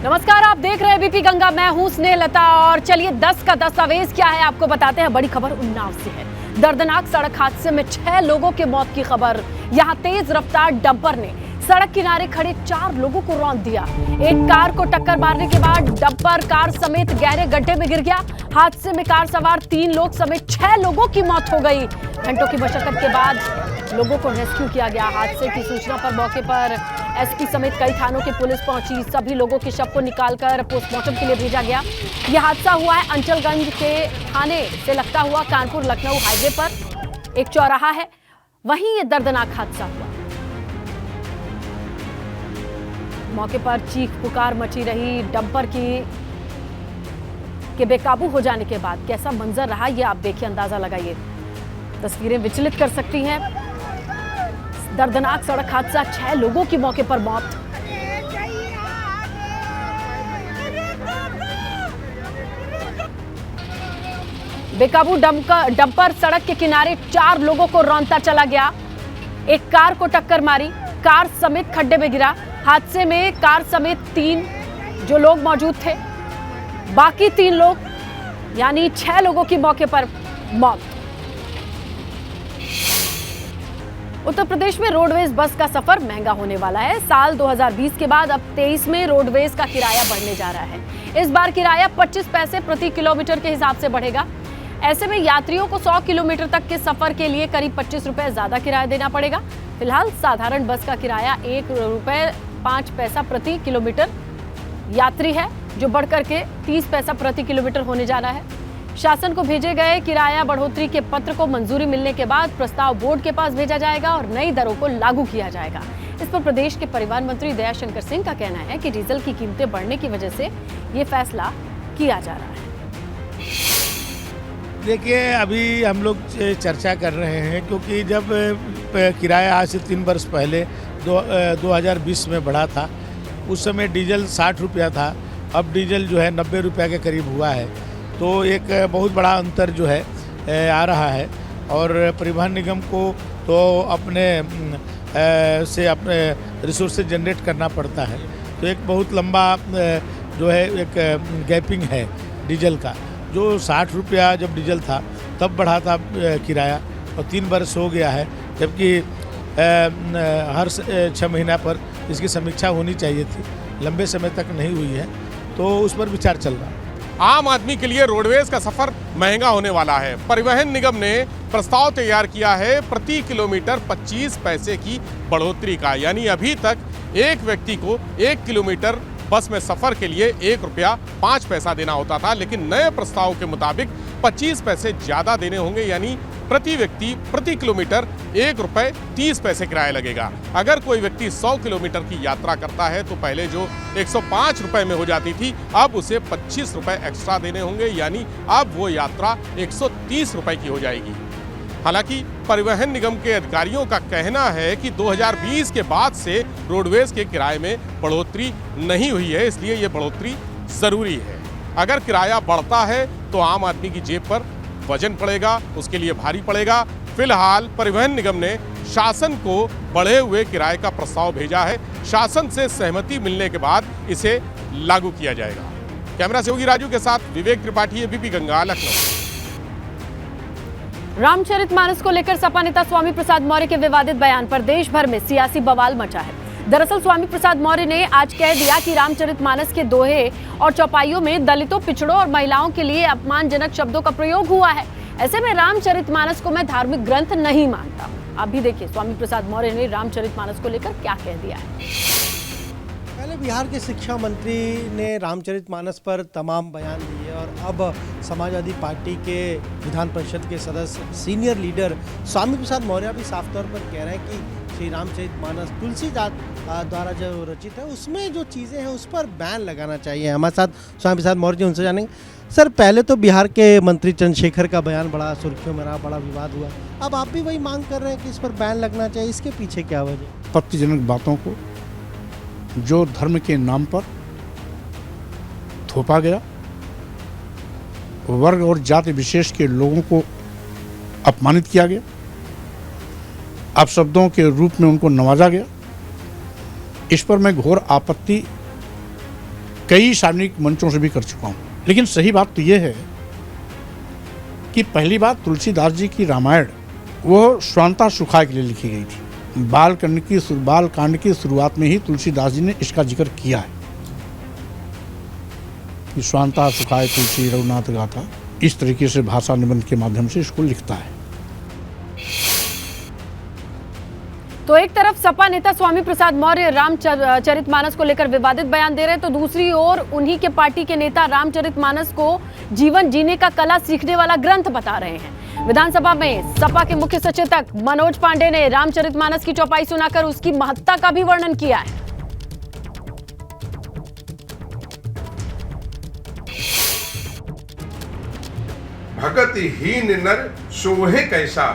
नमस्कार, आप देख रहे हैं बीपी गंगा। मैं हूं स्नेहलता और चलिए 10 का दस्तावेज क्या है आपको बताते हैं। बड़ी खबर उन्नाव से है। दर्दनाक सड़क हादसे में 6 लोगों के मौत की खबर। यहां तेज रफ्तार डंपर ने सड़क किनारे खड़े 4 लोगों को रौंद दिया। एक कार को टक्कर मारने के बाद डंपर कार समेत गहरे गड्ढे में गिर गया। हादसे में कार सवार 3 लोग समेत 6 लोगों की मौत हो गई। घंटों की मशक्कत के बाद लोगों को रेस्क्यू किया गया। हादसे की सूचना पर मौके पर एसपी समेत कई थानों की पुलिस पहुंची। सभी लोगों के शव को निकालकर पोस्टमार्टम के लिए भेजा गया। यह हादसा हुआ है अंचलगंज के थाने से लगता हुआ कानपुर लखनऊ हाईवे पर। एक चौराहा है, वहीं यह दर्दनाक हादसा हुआ। मौके पर चीख पुकार मची रही। डंपर के बेकाबू हो जाने के बाद कैसा मंजर रहा, ये आप देखिए, अंदाजा लगाइए। तस्वीरें विचलित कर सकती हैं। दर्दनाक सड़क हादसा, 6 लोगों की मौके पर मौत। बेकाबू डंपर सड़क के किनारे 4 लोगों को रौंदता चला गया। एक कार को टक्कर मारी, कार समेत खड्डे में गिरा। हादसे में कार समेत 3 जो लोग मौजूद थे, बाकी 3 लोग यानी 6 लोगों की मौके पर मौत। उत्तर प्रदेश में रोडवेज बस का सफर महंगा होने वाला है। साल 2020 के बाद अब 23 में रोडवेज का किराया बढ़ने जा रहा है। इस बार किराया 25 पैसे प्रति किलोमीटर के हिसाब से बढ़ेगा। ऐसे में यात्रियों को 100 किलोमीटर तक के सफर के लिए करीब 25 रुपए ज्यादा किराया देना पड़ेगा। फिलहाल साधारण बस का किराया 1 रुपए 5 पैसा प्रति किलोमीटर यात्री है, जो बढ़कर के 30 पैसा प्रति किलोमीटर होने जा रहा है। शासन को भेजे गए किराया बढ़ोतरी के पत्र को मंजूरी मिलने के बाद प्रस्ताव बोर्ड के पास भेजा जाएगा और नई दरों को लागू किया जाएगा। इस पर प्रदेश के परिवहन मंत्री दयाशंकर सिंह का कहना है कि डीजल की कीमतें बढ़ने की वजह से ये फैसला किया जा रहा है। देखिए, अभी हम लोग चर्चा कर रहे हैं क्योंकि जब किराया आज से 3 वर्ष पहले 2020 में बढ़ा था, उस समय डीजल 60 रुपया था। अब डीजल जो है 90 रुपया के करीब हुआ है। तो एक बहुत बड़ा अंतर जो है आ रहा है और परिवहन निगम को तो अपने अपने रिसोर्सेज जनरेट करना पड़ता है। तो एक बहुत लंबा जो है एक गैपिंग है डीजल का। जो 60 रुपया जब डीजल था तब बढ़ा था किराया और 3 वर्ष हो गया है, जबकि हर 6 महीना पर इसकी समीक्षा होनी चाहिए थी। लंबे समय तक नहीं हुई है, तो उस पर विचार चल रहा है। आम आदमी के लिए रोडवेज का सफर महंगा होने वाला है। परिवहन निगम ने प्रस्ताव तैयार किया है प्रति किलोमीटर 25 पैसे की बढ़ोतरी का। यानी अभी तक एक व्यक्ति को 1 किलोमीटर बस में सफर के लिए 1 रुपया 5 पैसा देना होता था, लेकिन नए प्रस्ताव के मुताबिक 25 पैसे ज्यादा देने होंगे। यानी प्रति व्यक्ति प्रति किलोमीटर 1 रुपये 30 पैसे किराया लगेगा। अगर कोई व्यक्ति 100 किलोमीटर की यात्रा करता है तो पहले जो 105 रुपये में हो जाती थी, अब उसे 25 रुपये एक्स्ट्रा देने होंगे। यानी अब वो यात्रा 130 रुपये की हो जाएगी। हालांकि परिवहन निगम के अधिकारियों का कहना है कि 2020 के बाद से रोडवेज के किराए में बढ़ोतरी नहीं हुई है, इसलिए ये बढ़ोतरी जरूरी है। अगर किराया बढ़ता है तो आम आदमी की जेब पर वजन पड़ेगा, उसके लिए भारी पड़ेगा। फिलहाल परिवहन निगम ने शासन को बढ़े हुए किराए का प्रस्ताव भेजा है। शासन से सहमति मिलने के बाद इसे लागू किया जाएगा। कैमरा सहयोगी राजू के साथ विवेक त्रिपाठी, एबीपी गंगा, लखनऊ। रामचरितमानस को लेकर सपा नेता स्वामी प्रसाद मौर्य के विवादित बयान पर देश भर में सियासी बवाल मचा है। दरअसल स्वामी प्रसाद मौर्य ने आज कह दिया कि रामचरितमानस के दोहे और चौपाइयों में दलितों, पिछड़ों और महिलाओं के लिए अपमानजनक शब्दों का प्रयोग हुआ है। ऐसे में रामचरितमानस को मैं धार्मिक ग्रंथ नहीं मानता। आप भी देखिए स्वामी प्रसाद मौर्य ने रामचरितमानस को लेकर क्या कह दिया है। पहले बिहार के शिक्षा मंत्री ने रामचरितमानस पर तमाम बयान दिए और अब समाजवादी पार्टी के विधान परिषद के सदस्य, सीनियर लीडर स्वामी प्रसाद मौर्य भी साफ तौर पर कह रहे हैं कि श्री रामचरितमानस तुलसीदास द्वारा जो रचित है, उसमें जो चीज़ें हैं उस पर बैन लगाना चाहिए। हमारे साथ स्वामी प्रसाद मौर्य जी, उनसे जानेंगे। सर, पहले तो बिहार के मंत्री चंद्रशेखर का बयान बड़ा सुर्खियों में रहा, बड़ा विवाद हुआ। अब आप भी वही मांग कर रहे हैं कि इस पर बैन लगना चाहिए, इसके पीछे क्या वजह? आपत्तिजनक बातों को जो धर्म के नाम पर थोपा गया, वर्ग और जाति विशेष के लोगों को अपमानित किया गया, अपशब्दों के रूप में उनको नवाजा गया, इस पर मैं घोर आपत्ति कई सार्वजनिक मंचों से भी कर चुका हूँ। लेकिन सही बात तो ये है कि पहली बात तुलसीदास जी की रामायण वो स्वांता सुखाय के लिए लिखी गई थी। बाल कांड की शुरुआत में ही तुलसीदास जी ने इसका जिक्र किया है कि स्वांता सुखाय तुलसी रघुनाथ गाथा। इस तरीके से भाषा निबंध के माध्यम से इसको लिखता है। तो एक तरफ सपा नेता स्वामी प्रसाद मौर्य रामचरितमानस को लेकर विवादित बयान दे रहे हैं, तो दूसरी ओर उन्हीं के पार्टी के नेता रामचरितमानस को जीवन जीने का कला सीखने वाला ग्रंथ बता रहे हैं। विधानसभा में सपा के मुख्य सचेतक मनोज पांडे ने रामचरितमानस की चौपाई सुनाकर उसकी महत्ता का भी वर्णन किया है। भगत हीन नर सोहे कैसा,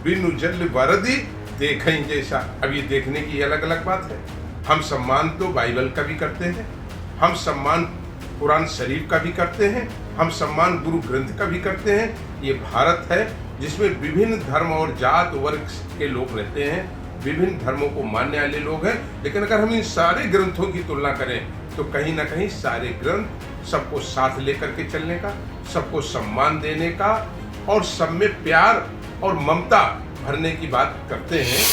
बिनु जल वरदी देखें जैसा। अब ये देखने की अलग अलग बात है। हम सम्मान तो बाइबल का भी करते हैं, हम सम्मान कुरान शरीफ का भी करते हैं, हम सम्मान गुरु ग्रंथ का भी करते हैं। ये भारत है जिसमें विभिन्न धर्म और जात वर्ग के लोग रहते हैं, विभिन्न धर्मों को मानने वाले लोग हैं। लेकिन अगर हम इन सारे ग्रंथों की तुलना करें तो कहीं ना कहीं सारे ग्रंथ सबको साथ लेकर के चलने का, सबको सम्मान देने का और सब में प्यार और ममता भरने की बात करते हैं।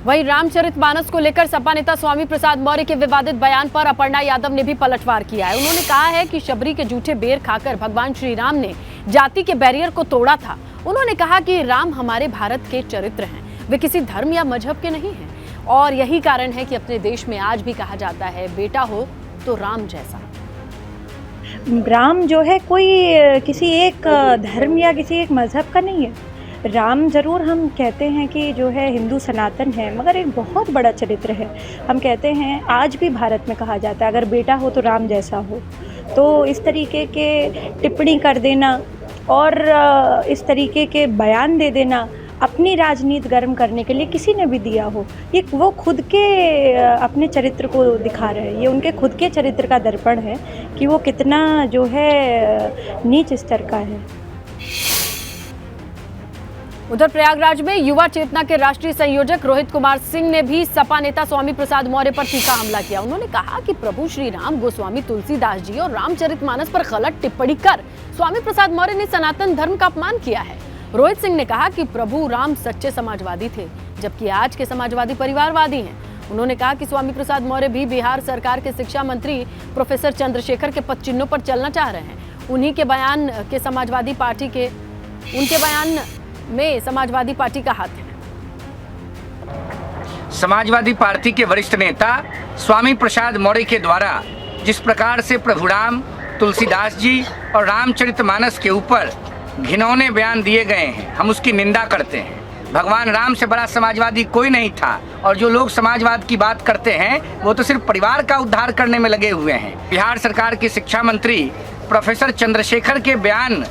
वहीं रामचरितमानस को लेकर सपा नेता स्वामी प्रसाद मौर्य के विवादित बयान पर अपर्णा यादव ने भी पलटवार किया है। उन्होंने कहा है कि शबरी के जूठे बेर खाकर भगवान श्री राम ने जाति के बैरियर को तोड़ा था। उन्होंने कहा कि राम हमारे भारत के चरित्र हैं, वे किसी धर्म या मजहब के नहीं हैं, और यही कारण है कि अपने देश में आज भी कहा जाता है बेटा हो तो राम जैसा। राम जो है कोई किसी एक धर्म या किसी एक मज़हब का नहीं है। राम ज़रूर हम कहते हैं कि जो है हिंदू सनातन है, मगर एक बहुत बड़ा चरित्र है। हम कहते हैं आज भी भारत में कहा जाता है अगर बेटा हो तो राम जैसा हो। तो इस तरीके के टिप्पणी कर देना और इस तरीके के बयान दे देना अपनी राजनीति गर्म करने के लिए किसी ने भी दिया हो, ये वो खुद के अपने चरित्र को दिखा रहे हैं। ये उनके खुद के चरित्र का दर्पण है कि वो कितना जो है नीच स्तर का है। उधर प्रयागराज में युवा चेतना के राष्ट्रीय संयोजक रोहित कुमार सिंह ने भी सपा नेता स्वामी प्रसाद मौर्य पर तीखा हमला किया। उन्होंने कहा कि प्रभु श्री राम, गोस्वामी तुलसीदास जी और रामचरितमानस पर गलत टिप्पणी कर स्वामी प्रसाद मौर्य ने सनातन धर्म का अपमान किया है। रोहित सिंह ने कहा कि प्रभु राम सच्चे समाजवादी थे, जबकि आज के समाजवादी परिवारवादी हैं। उन्होंने कहा कि स्वामी प्रसाद मौर्य भी बिहार सरकार के शिक्षा मंत्री प्रोफेसर चंद्रशेखर के पद चिन्हों पर चलना चाह रहे हैं। उन्हीं के बयान के समाजवादी पार्टी के उनके बयान में समाजवादी पार्टी का हाथ है। समाजवादी पार्टी के वरिष्ठ नेता स्वामी प्रसाद मौर्य के द्वारा जिस प्रकार से प्रभु राम, तुलसीदास जी और रामचरितमानस के ऊपर घिनौने बयान दिए गए हैं, हम उसकी निंदा करते हैं। भगवान राम से बड़ा समाजवादी कोई नहीं था, और जो लोग समाजवाद की बात करते हैं वो तो सिर्फ परिवार का उद्धार करने में लगे हुए हैं। बिहार सरकार के शिक्षा मंत्री प्रोफेसर चंद्रशेखर के बयान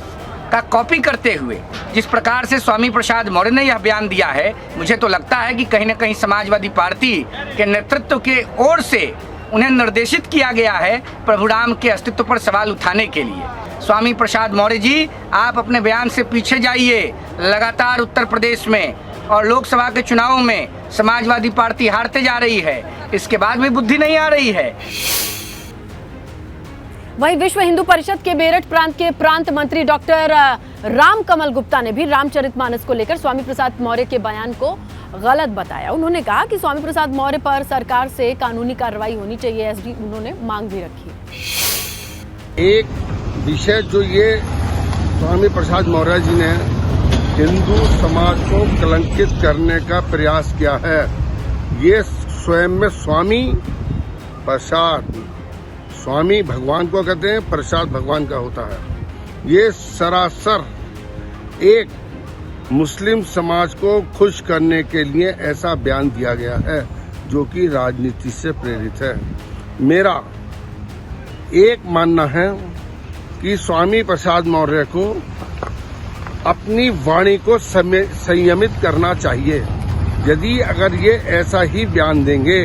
का कॉपी करते हुए जिस प्रकार से स्वामी प्रसाद मौर्य ने यह बयान दिया है, मुझे तो लगता है कि कहीं न कहीं समाजवादी पार्टी के नेतृत्व के ओर से उन्हें निर्देशित किया गया है प्रभु राम के अस्तित्व पर सवाल उठाने के लिए। स्वामी प्रसाद मौर्य जी, आप अपने बयान से पीछे जाइए। लगातार उत्तर प्रदेश में और लोकसभा के चुनावों में समाजवादी पार्टी हारते जा रही है, इसके बाद भी बुद्धि नहीं आ रही है। वहीं विश्व हिंदू परिषद के मेरठ प्रांत के प्रांत मंत्री डॉक्टर राम कमल गुप्ता ने भी रामचरितमानस को लेकर स्वामी प्रसाद मौर्य के बयान को गलत बताया। उन्होंने कहा कि स्वामी प्रसाद मौर्य पर सरकार से कानूनी कार्रवाई होनी चाहिए, ऐसी उन्होंने मांग भी रखी। एक विषय जो ये स्वामी प्रसाद मौर्य जी ने हिंदू समाज को कलंकित करने का प्रयास किया है, ये स्वयं में स्वामी प्रसाद, स्वामी भगवान को कहते हैं, प्रसाद भगवान का होता है। ये सरासर एक मुस्लिम समाज को खुश करने के लिए ऐसा बयान दिया गया है जो कि राजनीति से प्रेरित है। मेरा एक मानना है कि स्वामी प्रसाद मौर्य को अपनी वाणी को संयमित करना चाहिए। यदि अगर ये ऐसा ही बयान देंगे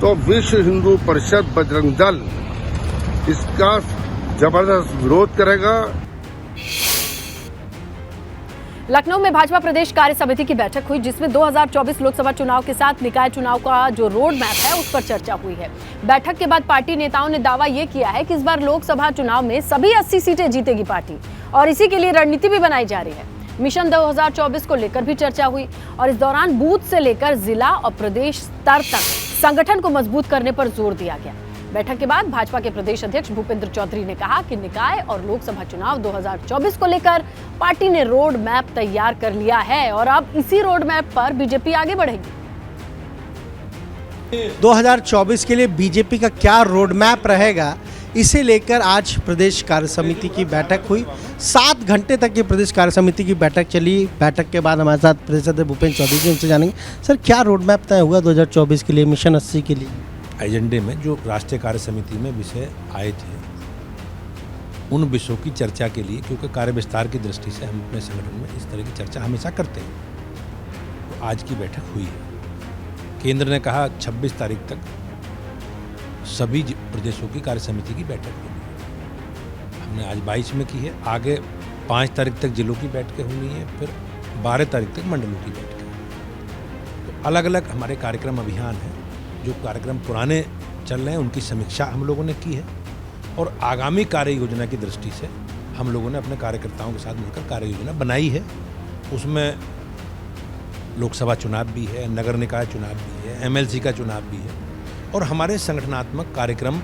तो विश्व हिंदू परिषद बजरंग दल इसका जबरदस्त विरोध करेगा। लखनऊ में भाजपा प्रदेश कार्य समिति की बैठक हुई, जिसमें 2024 लोकसभा चुनाव के साथ निकाय चुनाव का जो रोड मैप है उस पर चर्चा हुई है। बैठक के बाद पार्टी नेताओं ने दावा ये किया है कि इस बार लोकसभा चुनाव में सभी 80 सीटें जीतेगी पार्टी और इसी के लिए रणनीति भी बनाई जा रही है। मिशन 2024 को लेकर भी चर्चा हुई और इस दौरान बूथ से लेकर जिला और प्रदेश स्तर तक संगठन को मजबूत करने पर जोर दिया गया। बैठक के बाद भाजपा के प्रदेश अध्यक्ष भूपेंद्र चौधरी ने कहा कि निकाय और लोकसभा चुनाव 2024 को लेकर पार्टी ने रोड मैप तैयार कर लिया है और अब इसी रोड मैप पर बीजेपी आगे बढ़ेगी। 2024 के लिए बीजेपी का क्या रोड मैप रहेगा, इसे लेकर आज प्रदेश कार्य समिति की बैठक हुई। 7 घंटे तक ये प्रदेश कार्य समिति की बैठक चली। बैठक के बाद हमारे साथ प्रदेश अध्यक्ष भूपेंद्र चौधरी जी, उनसे जानेंगे सर क्या रोड मैप तय हुआ 2024 के लिए, मिशन 80 के लिए। एजेंडे में जो राष्ट्रीय कार्य समिति में विषय आए थे उन विषयों की चर्चा के लिए, क्योंकि कार्य विस्तार की दृष्टि से हम अपने संगठन में इस तरह की चर्चा हमेशा करते हैं, तो आज की बैठक हुई है। केंद्र ने कहा 26 तारीख तक सभी प्रदेशों की कार्य समिति की बैठक होनी है। हमने आज 22 में की है, आगे 5 तारीख तक जिलों की बैठकें होनी है, फिर 12 तारीख तक मंडलों की बैठकें। तो अलग अलग हमारे कार्यक्रम अभियान हैं। जो कार्यक्रम पुराने चल रहे हैं उनकी समीक्षा हम लोगों ने की है और आगामी कार्य योजना की दृष्टि से हम लोगों ने अपने कार्यकर्ताओं के साथ मिलकर कार्य योजना बनाई है। उसमें लोकसभा चुनाव भी है, नगर निकाय चुनाव भी है, एमएलसी का चुनाव भी है और हमारे संगठनात्मक कार्यक्रम,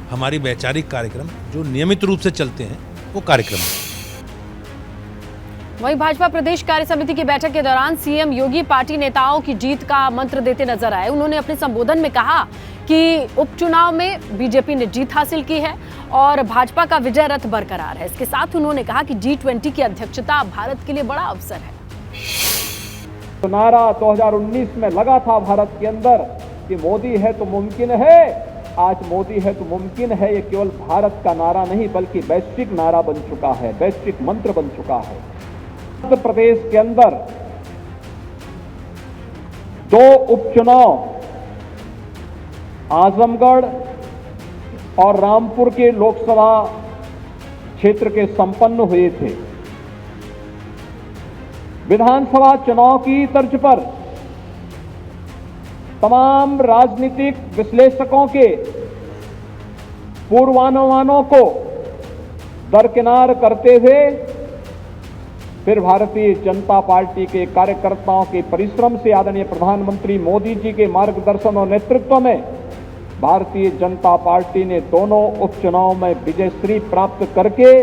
हमारी वैचारिक कार्यक्रम जो नियमित रूप से चलते हैं वो कार्यक्रम है। वहीं भाजपा प्रदेश कार्य समिति की बैठक के दौरान सीएम योगी पार्टी नेताओं की जीत का मंत्र देते नजर आए। उन्होंने अपने संबोधन में कहा कि उपचुनाव में बीजेपी ने जीत हासिल की है और भाजपा का विजय रथ बरकरार है। इसके साथ उन्होंने कहा कि G20 की अध्यक्षता भारत के लिए बड़ा अवसर है। तो नारा 2019 में लगा था भारत के अंदर कि मोदी है तो मुमकिन है। आज मोदी है तो मुमकिन है, ये केवल भारत का नारा नहीं बल्कि वैश्विक नारा बन चुका है, वैश्विक मंत्र बन चुका है। उत्तर प्रदेश के अंदर 2 उपचुनाव आजमगढ़ और रामपुर के लोकसभा क्षेत्र के संपन्न हुए थे। विधानसभा चुनाव की तर्ज पर तमाम राजनीतिक विश्लेषकों के पूर्वानुमानों को दरकिनार करते हुए फिर भारतीय जनता पार्टी के कार्यकर्ताओं के परिश्रम से आदरणीय प्रधानमंत्री मोदी जी के मार्गदर्शन और नेतृत्व में भारतीय जनता पार्टी ने दोनों उपचुनाव में विजयश्री प्राप्त करके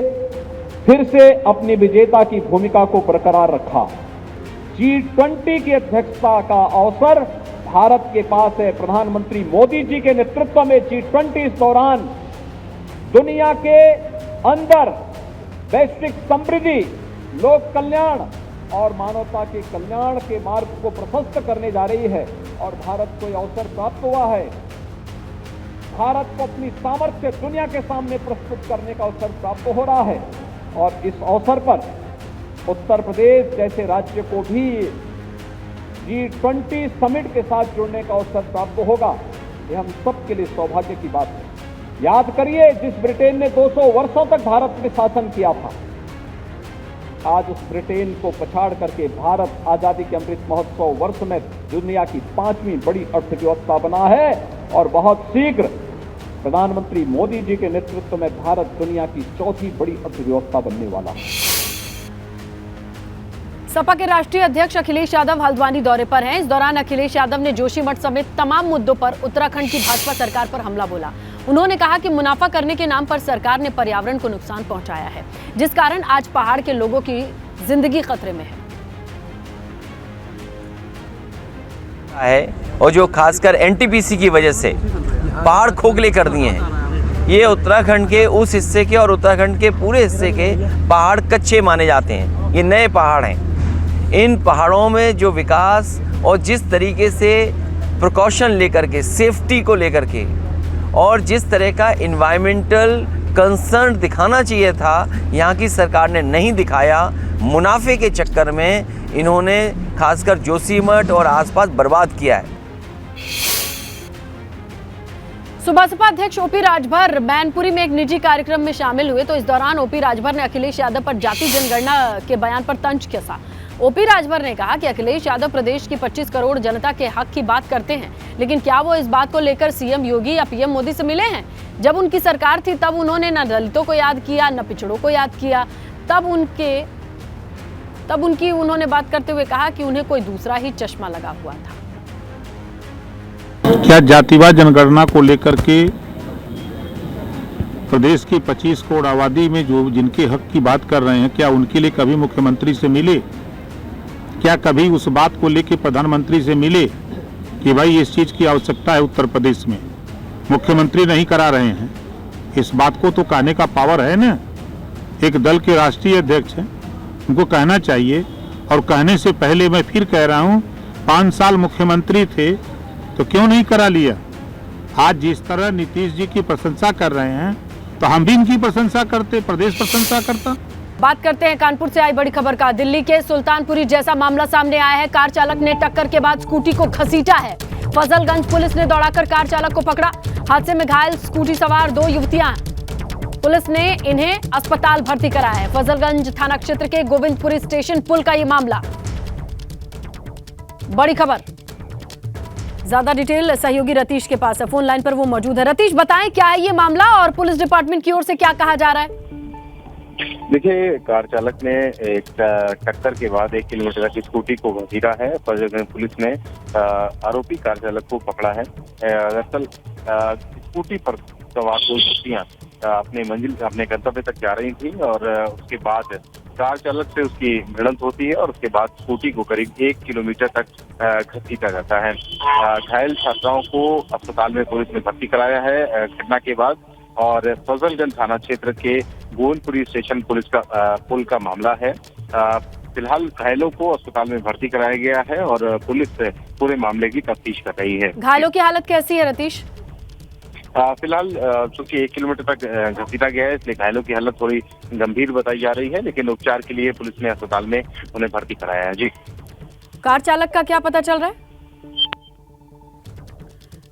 फिर से अपनी विजेता की भूमिका को बरकरार रखा। G20 की अध्यक्षता का अवसर भारत के पास है। प्रधानमंत्री मोदी जी के नेतृत्व में G20 इस दौरान दुनिया के अंदर वैश्विक समृद्धि, लोक कल्याण और मानवता के कल्याण के मार्ग को प्रशस्त करने जा रही है और भारत को यह अवसर प्राप्त हुआ है। भारत को अपनी सामर्थ्य दुनिया के सामने प्रस्तुत करने का अवसर प्राप्त हो रहा है और इस अवसर पर उत्तर प्रदेश जैसे राज्य को भी G20 समिट के साथ जुड़ने का अवसर प्राप्त होगा। यह हम सबके लिए सौभाग्य की बात है। याद करिए, जिस ब्रिटेन ने 200 वर्षों तक भारत में शासन किया था, आज उस ब्रिटेन को पछाड़ करके भारत आजादी के अमृत महोत्सव वर्ष में दुनिया की 5वीं बड़ी अर्थव्यवस्था बना है और बहुत शीघ्र प्रधानमंत्री मोदी जी के नेतृत्व में भारत दुनिया की 4थी बड़ी अर्थव्यवस्था बनने वाला है। सपा के राष्ट्रीय अध्यक्ष अखिलेश यादव हल्द्वानी दौरे पर हैं। इस दौरान अखिलेश यादव ने जोशीमठ समेत तमाम मुद्दों पर उत्तराखंड की भाजपा सरकार पर हमला बोला। उन्होंने कहा कि मुनाफा करने के नाम पर सरकार ने पर्यावरण को नुकसान पहुंचाया है, जिस कारण आज पहाड़ के लोगों की जिंदगी खतरे में है और जो खासकर एनटीपीसी की वजह से पहाड़ खोखले कर दिए हैं। ये उत्तराखंड के उस हिस्से के और उत्तराखंड के पूरे हिस्से के पहाड़ कच्चे माने जाते हैं। ये नए पहाड़ हैं। इन पहाड़ों में जो विकास और जिस तरीके से प्रिकॉशन लेकर के, सेफ्टी को लेकर के और जिस तरह का इन्वायरमेंटल कंसर्न दिखाना चाहिए था, यहाँ की सरकार ने नहीं दिखाया। मुनाफे के चक्कर में इन्होंने खासकर जोशीमठ और आसपास बर्बाद किया है। सुबह सपा अध्यक्ष ओपी राजभर मैनपुरी में एक निजी कार्यक्रम में शामिल हुए तो इस दौरान ओपी राजभर ने अखिलेश यादव पर जाति जनगणना के बयान पर तंज कसा। ओपी राजभर ने कहा कि अखिलेश यादव प्रदेश की 25 करोड़ जनता के हक की बात करते हैं, लेकिन क्या वो इस बात को लेकर सीएम योगी या पीएम मोदी से मिले हैं? जब उनकी सरकार थी तब उन्होंने न दलितों को याद किया, न पिछड़ों को याद किया। तब उनकी उन्होंने बात करते हुए कहा कि उन्हें कोई दूसरा ही चश्मा लगा हुआ था। क्या जातिवाद जनगणना को लेकर के प्रदेश की 25 करोड़ आबादी में जो जिनके हक की बात कर रहे हैं, क्या उनके लिए कभी मुख्यमंत्री से मिले? क्या कभी उस बात को लेकर प्रधानमंत्री से मिले कि भाई इस चीज की आवश्यकता है उत्तर प्रदेश में? मुख्यमंत्री नहीं करा रहे हैं। इस बात को तो कहने का पावर है ना, एक दल के राष्ट्रीय अध्यक्ष हैं, उनको कहना चाहिए। और कहने से पहले मैं फिर कह रहा हूँ, 5 साल मुख्यमंत्री थे तो क्यों नहीं करा लिया? आज जिस तरह नीतीश जी की प्रशंसा कर रहे हैं तो हम भी इनकी प्रशंसा करते, प्रदेश प्रशंसा करता। बात करते हैं कानपुर से आई बड़ी खबर का। दिल्ली के सुल्तानपुरी जैसा मामला सामने आया है। कार चालक ने टक्कर के बाद स्कूटी को घसीटा है। फजलगंज पुलिस ने दौड़ाकर कार चालक को पकड़ा। हादसे में घायल स्कूटी सवार 2 युवतियां, पुलिस ने इन्हें अस्पताल भर्ती कराया है। फजलगंज थाना क्षेत्र के गोविंदपुरी स्टेशन पुल का ये मामला। बड़ी खबर, ज्यादा डिटेल सहयोगी रतीश के पास है, फोन लाइन पर वो मौजूद है। रतीश, बताएं क्या है ये मामला और पुलिस डिपार्टमेंट की ओर से क्या कहा जा रहा है? देखिए, कार चालक ने एक टक्कर के बाद 1 किलोमीटर की स्कूटी को घसीटा है। पुलिस ने आरोपी कार चालक को पकड़ा है। दरअसल स्कूटी पर सवार 2 युवतियां अपने गंतव्य तक जा रही थी और उसके बाद कार चालक से उसकी भिड़ंत होती है और उसके बाद स्कूटी को करीब 1 किलोमीटर तक घसीटा जाता है। घायल छात्राओं को अस्पताल में पुलिस ने भर्ती कराया है घटना के बाद। और फजलगंज थाना क्षेत्र के गोविंदपुरी स्टेशन पुलिस का पुल का मामला है। फिलहाल घायलों को अस्पताल में भर्ती कराया गया है और पुलिस पूरे मामले की तफ्तीश कर रही है। घायलों की हालत कैसी है रतीश? फिलहाल चूंकि 1 किलोमीटर तक घसीटा गया है, इसलिए घायलों की हालत थोड़ी गंभीर बताई जा रही है, लेकिन उपचार के लिए पुलिस ने अस्पताल में उन्हें भर्ती कराया है। जी, कार चालक का क्या पता चल रहा है?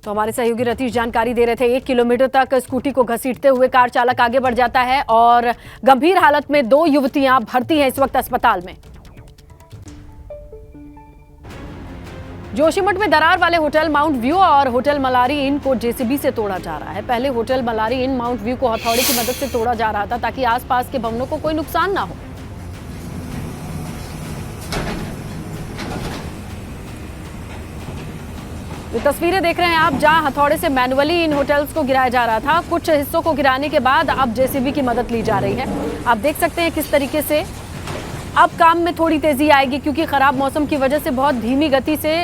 तो हमारे सहयोगी रतीश जानकारी दे रहे थे। 1 किलोमीटर तक स्कूटी को घसीटते हुए कार चालक आगे बढ़ जाता है और गंभीर हालत में 2 युवतियां भर्ती हैं इस वक्त अस्पताल में। जोशीमठ में दरार वाले होटल माउंट व्यू और होटल मलारी इन को जेसीबी से तोड़ा जा रहा है। पहले होटल मलारी इन माउंट व्यू को हथौड़े की मदद से तोड़ा जा रहा था ताकि आसपास के भवनों को कोई नुकसान ना हो। ये तस्वीरें देख रहे हैं आप, जहां हथौड़े से मैनुअली इन होटल्स को गिराया जा रहा था। कुछ हिस्सों को गिराने के बाद अब जेसीबी की मदद ली जा रही है। आप देख सकते हैं किस तरीके से अब काम में थोड़ी तेजी आएगी, क्योंकि खराब मौसम की वजह से बहुत धीमी गति से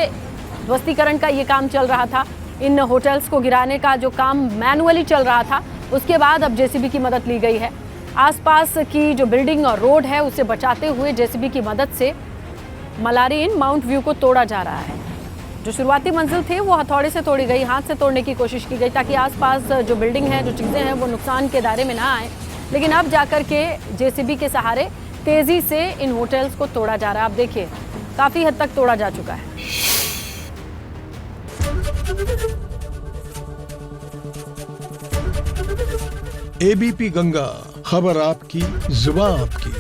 ध्वस्तीकरण का ये काम चल रहा था। इन होटल्स को गिराने का जो काम मैनुअली चल रहा था, उसके बाद अब जेसीबी की मदद ली गई है। आसपास की जो बिल्डिंग और रोड है उसे बचाते हुए जेसीबी की मदद से मलारी इन माउंट व्यू को तोड़ा जा रहा है। जो शुरुआती मंजिल थी वो हथौड़े से तोड़ी गई, हाथ से तोड़ने की कोशिश की गई ताकि आसपास जो बिल्डिंग है, जो चीज़ें हैं वो नुकसान के दायरे में ना आए। लेकिन अब जाकर के जेसीबी के सहारे तेजी से इन होटल्स को तोड़ा जा रहा है। आप देखिए, काफ़ी हद तक तोड़ा जा चुका है। एबीपी गंगा, खबर आपकी, जुबान आपकी।